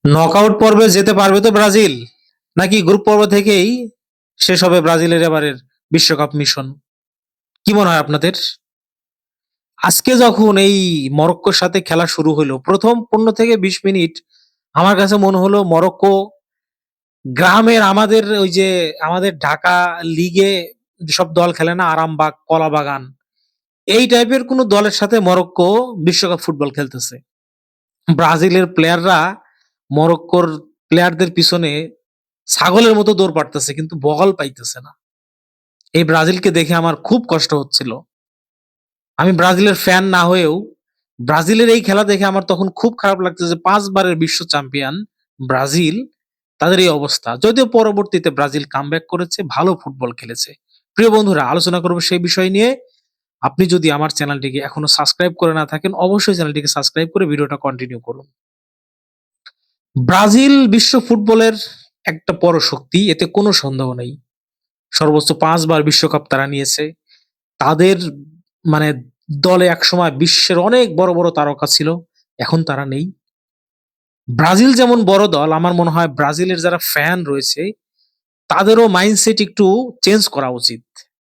Knockout পর্বে যেতে পারবে তো ব্রাজিল, নাকি গ্রুপ পর্ব থেকেই শেষ হবে ব্রাজিলের এবারের বিশ্বকাপ মিশন? কি মনে হয় আপনাদের? আজকে যখন এই মরক্কোর সাথে খেলা শুরু হলো, প্রথম 15 থেকে 20 মিনিট আমার কাছে মনে হলো মরক্কো গ্রামের আমাদের ঢাকা লিগে যেসব দল খেলে না, আরামবাগ, কলাবাগান, এই টাইপের কোন দলের সাথে মরক্কো বিশ্বকাপ ফুটবল খেলতেছে। ব্রাজিলের প্লেয়াররা মরক্কোর প্লেয়ারদের পিছনে ছাগলের মতো দৌড় পারতেছে, কিন্তু বল পাইতেছে না। এই ব্রাজিলকে দেখে আমার খুব কষ্ট হচ্ছিল। আমি ব্রাজিলের ফ্যান না হয়েও ব্রাজিলের এই খেলা দেখে আমার তখন খুব খারাপ লাগছে যে 5 বারের বিশ্ব চ্যাম্পিয়ন ব্রাজিল, তাদের এই অবস্থা। যদিও পরবর্তীতে ব্রাজিল কামব্যাক করেছে, ভালো ফুটবল খেলেছে। প্রিয় বন্ধুরা, আলোচনা করবো সেই বিষয় নিয়ে। আপনি যদি আমার চ্যানেলটিকে এখনো সাবস্ক্রাইব করে না থাকেন, অবশ্যই চ্যানেলটিকে সাবস্ক্রাইব করে ভিডিওটা কন্টিনিউ করুন। ব্রাজিল বিশ্ব ফুটবলের একটা বড় শক্তি, এতে কোনো সন্দেহ নেই। সর্বোচ্চ 5 বার বিশ্বকাপ তারা নিয়েছে। তাদের মানে দলে একসময় বিশ্বের অনেক বড় বড় তারকা ছিল, এখন তারা নেই। ব্রাজিল যেমন বড় দল, আমার মনে হয় ব্রাজিলের যারা ফ্যান রয়েছে তাদেরও মাইন্ডসেট একটু চেঞ্জ করা উচিত।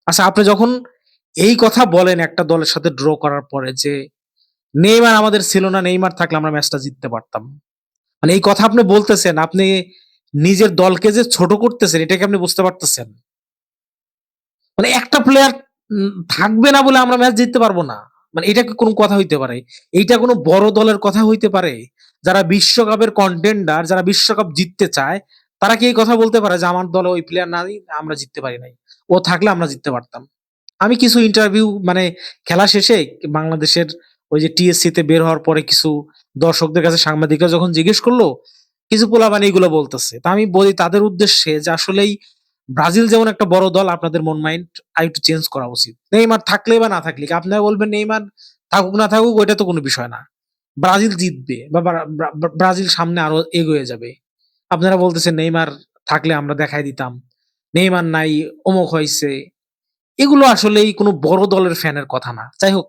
আচ্ছা, আপনি যখন এই কথা বলেন একটা দলের সাথে ড্র করার পরে যে নেইমার আমাদের ছিল না, নেইমার থাকলে আমরা ম্যাচটা জিততে পারতাম, মানে এই কথা আপনি বলতেছেন, আপনি নিজের দলকে যে ছোট করতেছেন, এটাকে আপনি বুঝতে পারতেছেন? মানে একটা প্লেয়ার থাকবে না বলে আমরা ম্যাচ জিততে পারবো না, মানে এটা কি কোনো কথা হইতে পারে? এইটা কোনো বড় দলের কথা হইতে পারে? যারা বিশ্বকাপের কন্টেন্ডার, যারা বিশ্বকাপ জিততে চায়, তারা কি এই কথা বলতে পারে যে আমার দলে ওই প্লেয়ার নাই, আমরা জিততে পারি নাই, ও থাকলে আমরা জিততে পারতাম? আমি কিছু ইন্টারভিউ মানে খেলা শেষে বাংলাদেশের ওই যে টিএসসি তে বের হওয়ার পরে কিছু দর্শকদের কাছে সাংবাদিকরা যখন জিজ্ঞেস করলো, কিছু পোলাপানি এগুলো বলতেছে, তা আমি বলি তাদের উদ্দেশ্যে যে আসলেই ব্রাজিল যেমন একটা বড় দল, আপনাদের মন মাইন্ড আরেকটু চেঞ্জ করা উচিত। নেইমার থাকলে বা না থাকলে কি আপনারা বলবেন নেইমার থাকুক না থাকুক ওইটা তো কোনো বিষয় না, ব্রাজিল জিতবে বা ব্রাজিল সামনে আরো এগিয়ে যাবে। আপনারা বলতেছেন নেইমার থাকলে আমরা দেখাই দিতাম, নেইমার নাই, অমুক হয়েছে। এগুলো আসলেই কোনো বড় দলের ফ্যানের কথা না। যাই হোক,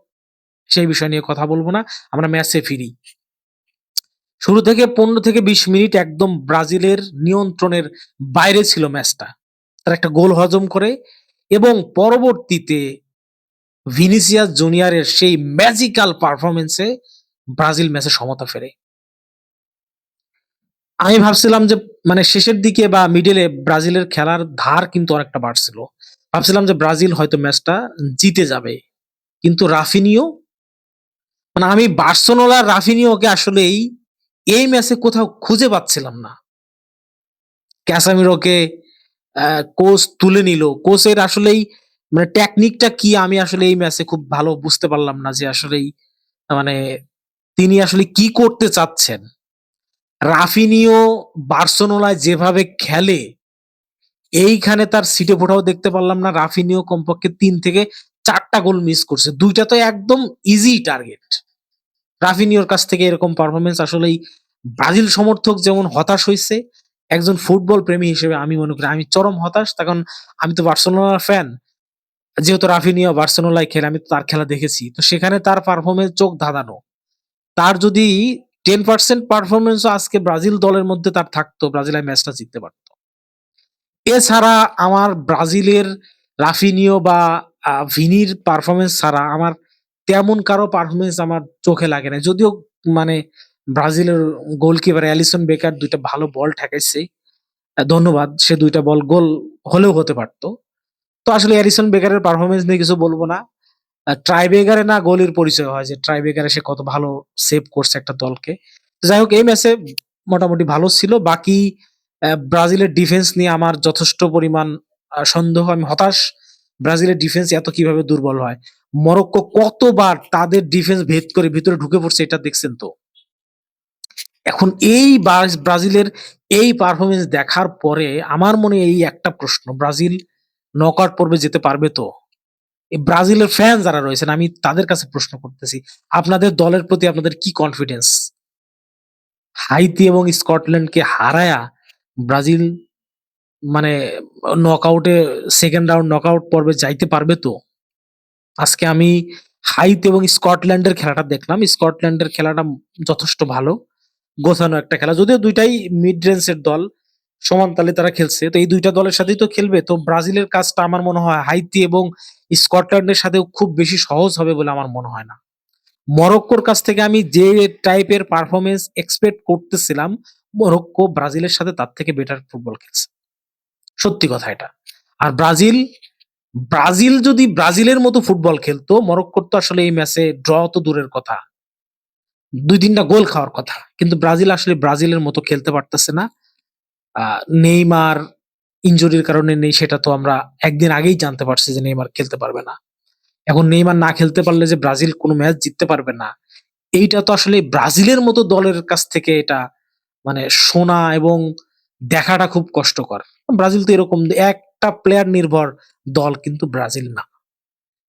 সেই বিষয় নিয়ে কথা বলবো না। আমরা ম্যাচে ফিরি। শুরু থেকে 15 থেকে 20 মিনিট একদম ব্রাজিলের নিয়ন্ত্রণের বাইরে ছিল ম্যাচটা। তারা একটা গোল হজম করে এবং পরবর্তীতে ভিনিসিয়াস জুনিয়রের সেই ম্যাজিক্যাল পারফরম্যান্সে ব্রাজিল ম্যাচে সমতা ফেরে। আমি ভাবছিলাম যে মানে শেষের দিকে বা মিডলে ব্রাজিলের খেলার ধার কিন্তু অনেকটা বাড়ছিল। ভাবছিলাম যে ব্রাজিল হয়তো ম্যাচটা জিতে যাবে। কিন্তু রাফিনিও, মানে আমি বার্সেলোনার রাফিনিওকে আসলেই এই ম্যাচে কোথাও খুঁজে পাচ্ছিলাম না। ক্যাসামিরোকে কোচ তুলে নিল। কোচের আসলেই মানে টেকনিকটা কি আমি আসলে এই ম্যাচে খুব ভালো বুঝতে পারলাম না যে আসলেই মানে তিনি আসলে কি করতে চাচ্ছেন। রাফিনিও বার্সেলোনায় যেভাবে খেলে, এইখানে তার সিটে ফোটাও দেখতে পারলাম না। রাফিনিও কমপক্ষে ৩ থেকে ৪ টা গোল মিস করছে। ২ টা তো একদম ইজি টার্গেট। রাফিনিওর কাছ থেকে এরকম পারফরম্যান্স আসলেই ব্রাজিল সমর্থক যেমন হতাশ হইছে, একজন ফুটবল প্রেমী হিসেবে আমি মনে করি আমি চরম হতাশ। কারণ আমি তো বার্সেলোনার ফ্যান। যেহেতু রাফিনিও বার্সেলোনায় খেলে, আমি তো তার খেলা দেখেছি। তো সেখানে তার পারফরম্যান্স চোখ ধাঁধানো। তার যদি 10% পারফরম্যান্সও আজকে ব্রাজিল দলের মধ্যে তার থাকতো, ব্রাজিল এই ম্যাচটা জিততে পারত। এছাড়া আমার ব্রাজিলের রাফিনিও বা ভিনির পারফরম্যান্স ছাড়া আমার তেমন কারো পারফরম্যান্স আমার চোখে লাগে না। যদিও মানে ব্রাজিলের গোলকিপার অ্যালিসন বেকার ২ টা ভালো বল ঠেকাইছে। ধন্যবাদ। সে ২ টা বল গোল হলেও হতে পারত। তো আসলে অ্যালিসন বেকারের পারফরম্যান্স নিয়ে কিছু বলব না। ট্রাইবেকারে না গোলের পরিচয় হয় যে ট্রাইবেকারে সে কত ভালো সেভ করছে একটা দলকে। যাই হোক, এই ম্যাচে মোটামুটি ভালো ছিল। বাকি ব্রাজিলের ডিফেন্স নিয়ে আমার যথেষ্ট পরিমাণ সন্দেহ। আমি হতাশ ব্রাজিলের ডিফেন্স এত কিভাবে দুর্বল হয়। মরক্কো কতবার তাদের ডিফেন্স ভেদ করে ভিতরে ঢুকে পড়ছে, এটা দেখছেন তো। এখন এই ব্রাজিলের এই পারফরম্যান্স দেখার পরে আমার মনে এই একটা প্রশ্ন, ব্রাজিল নকআউট পর্বে যেতে পারবে তো? এই ব্রাজিলের ফ্যান যারা রয়েছেন আমি তাদের কাছে প্রশ্ন করতেছি, আপনাদের দলের প্রতি আপনাদের কি কনফিডেন্স? হাইতি এবং স্কটল্যান্ডকে হারায়া ব্রাজিল মানে নকআউটে সেকেন্ড রাউন্ড নকআউট পর্বে যাইতে পারবে তো? আজকে আমি হাইতি এবং স্কটল্যান্ডের খেলাটা দেখলাম। স্কটল্যান্ডের খেলাটা যথেষ্ট ভালো। গোছানো একটা খেলা। যদিও ২ টাই মিড রেঞ্জ এর দল। সমান তালে তারা খেলছে। তো এই ২ টা দলের সাথেই তো খেলবে। তো ব্রাজিলের কাজটা আমার মনে হয় হাইতি এবং স্কটল্যান্ডের সাথেও খুব বেশি সহজ হবে বলে আমার মনে হয় না। মরক্কোর কাছ থেকে আমি যে টাইপের পারফরম্যান্স এক্সপেক্ট করতেছিলাম, মরক্কো ব্রাজিলের সাথে তার থেকে বেটার ফুটবল খেলছে। সত্যি কথা এটা। আর ব্রাজিল যদি ব্রাজিলের মতো ফুটবল খেলতো, মরক্কোর তো আসলে এই ম্যাচে ড্র তো দূরের কথা। ২-৩ টা গোল খাওয়ার কথা। কিন্তু ব্রাজিল আসলে ব্রাজিলের মতো খেলতে পারতেছে না। আ নেইমার ইনজুরির কারণে নেই সেটা তো আমরা একদিন আগেই জানতে পারছি যে নেইমার খেলতে পারবে না। এখন নেইমার না খেলতে পারলে যে ব্রাজিল কোন ম্যাচ জিততে পারবে না, এইটা তো আসলে ব্রাজিলের মতো দলের কাছ থেকে এটা মানে শোনা এবং দেখাটা খুব কষ্টকর। ব্রাজিল তো এরকম একটা প্লেয়ার নির্ভর দল কিন্তু ব্রাজিল না।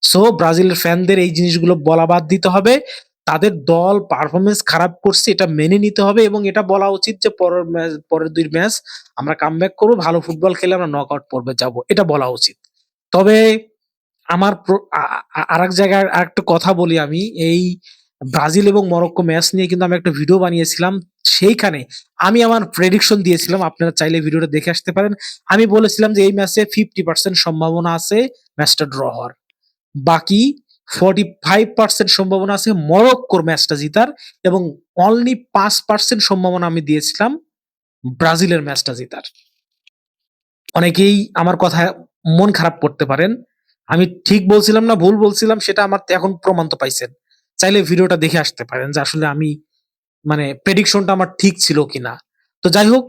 সো ব্রাজিলের ফ্যানদের এই জিনিসগুলো বলা বাদ দিতে হবে। তাদের দল পারফরম্যান্স খারাপ করছে এটা মেনে নিতে হবে এবং এটা বলা উচিত যে পরের ২ ম্যাচ আমরা কামব্যাক করব, ভালো ফুটবল খেলে আমরা নকআউট পর্বে যাবো। এটা বলা উচিত। তবে আমার আরেক জায়গায় আরেকটা কথা বলি আমি। এই ব্রাজিল এবং মরক্কো ম্যাচ নিয়ে কিন্তু আমি একটা ভিডিও বানিয়েছিলাম। সেইখানে আমি আমার প্রেডিকশন দিয়েছিলাম। আপনারা চাইলে ভিডিওটা দেখে আসতে পারেন। আমি বলেছিলাম যে এই ম্যাচে 50% সম্ভাবনা আছে ম্যাচটা ড্র হওয়ার। বাকি 45% সম্ভাবনা আছে মরক্কোর ম্যাচটা জিতার এবং অনলি 5% সম্ভাবনা আমি দিয়েছিলাম ব্রাজিলের ম্যাচটা জিতার। অনেকেই আমার কথায় মন খারাপ করতে পারেন। আমি ঠিক বলছিলাম না ভুল বলছিলাম সেটা আমার এখন প্রমাণ তো পাইছেন। চাইলে ভিডিওটা দেখে আসতে পারেন যে আসলে আমি মানে প্রেডিকশনটা আমার ঠিক ছিল কিনা। তো যাই হোক,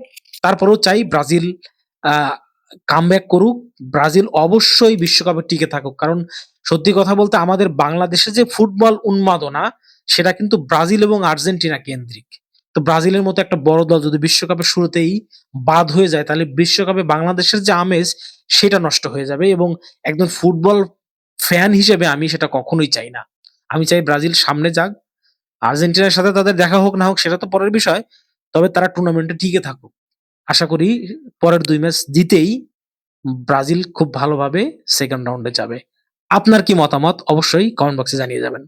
তারপরেও চাই ব্রাজিল আ কামব্যাক করুক। ব্রাজিল অবশ্যই বিশ্বকাপে টিকে থাকুক। কারণ সত্যি কথা বলতে আমাদের বাংলাদেশে যে ফুটবল উন্মাদনা সেটা কিন্তু ব্রাজিল এবং আর্জেন্টিনা কেন্দ্রিক। তো ব্রাজিলের মতো একটা বড় দল যদি বিশ্বকাপের শুরুতেই বাদ হয়ে যায় তাহলে বিশ্বকাপে বাংলাদেশের যে আমেজ সেটা নষ্ট হয়ে যাবে এবং একজন ফুটবল ফ্যান হিসেবে আমি সেটা কখনোই চাই না। আমি চাই ব্রাজিল সামনে যাক। আর্জেন্টিনার সাথে তাদের দেখা হোক না হোক সেটা তো পরের বিষয়। তবে তারা টুর্নামেন্টে টিকে থাকুক। আশা করি পরের ২ ম্যাচ জিতেই ব্রাজিল খুব ভালোভাবে সেকেন্ড রাউন্ডে যাবে। আপনার কি মতামত অবশ্যই কমেন্ট বক্সে জানিয়ে যাবেন।